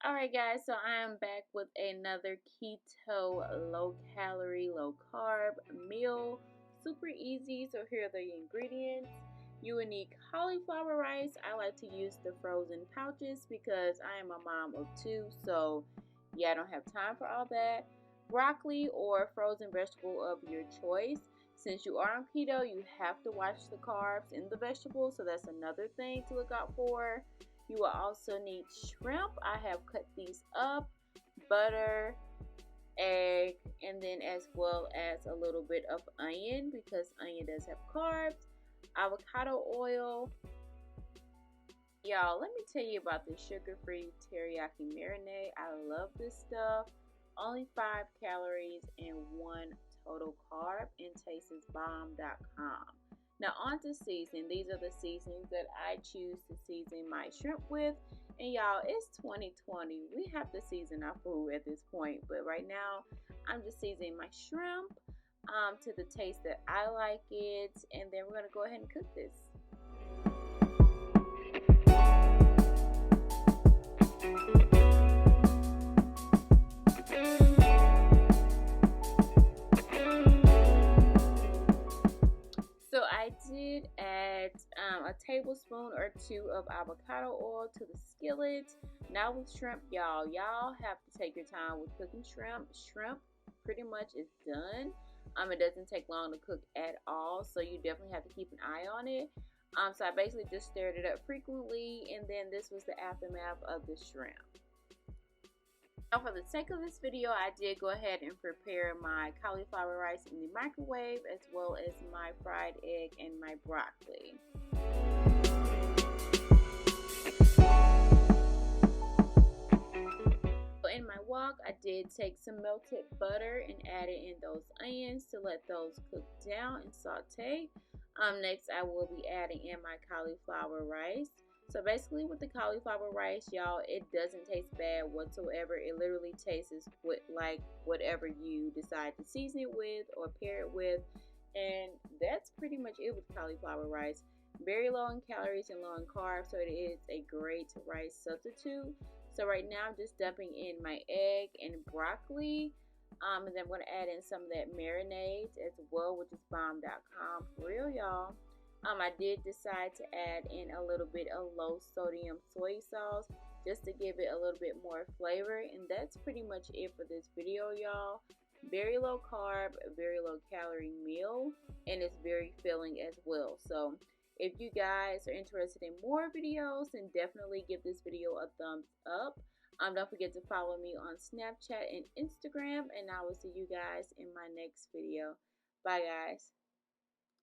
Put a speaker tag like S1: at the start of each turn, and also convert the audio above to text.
S1: Alright guys, so I am back with another keto, low calorie, low carb meal. Super easy, so here are the ingredients. You will need cauliflower rice. I like to use the frozen pouches because I am a mom of two, so yeah, I don't have time for all that. Broccoli or frozen vegetable of your choice. Since you are on keto, you have to watch the carbs in the vegetables, so that's another thing to look out for. You will also need shrimp. I have cut these up, butter, egg, and then as well as a little bit of onion because onion does have carbs, avocado oil. Y'all, let me tell you about this sugar-free teriyaki marinade. I love this stuff. Only 5 calories and 1 total carb and tastes bomb.com. Now on to season. These are the seasonings that I choose to season my shrimp with. And y'all, it's 2020. We have to season our food at this point. But right now, I'm just seasoning my shrimp to the taste that I like it. And then we're going to go ahead and cook this. So I did add a tablespoon or 2 of avocado oil to the skillet. Now with shrimp, y'all have to take your time with cooking shrimp. Shrimp pretty much is done. It doesn't take long to cook at all, so you definitely have to keep an eye on it. So I basically just stirred it up frequently, and then this was the aftermath of the shrimp. Now for the sake of this video, I did go ahead and prepare my cauliflower rice in the microwave as well as my fried egg and my broccoli. In my wok, I did take some melted butter and added in those onions to let those cook down and saute. Next, I will be adding in my cauliflower rice. So basically with the cauliflower rice, y'all, it doesn't taste bad whatsoever. It literally tastes like whatever you decide to season it with or pair it with. And that's pretty much it with cauliflower rice. Very low in calories and low in carbs, so it is a great rice substitute. So right now I'm just dumping in my egg and broccoli. And then I'm going to add in some of that marinade as well, which is bomb.com for real, y'all. I did decide to add in a little bit of low sodium soy sauce just to give it a little bit more flavor. And that's pretty much it for this video, y'all. Very low carb, very low calorie meal, and it's very filling as well. So if you guys are interested in more videos, then definitely give this video a thumbs up. Don't forget to follow me on Snapchat and Instagram, and I will see you guys in my next video. Bye, guys.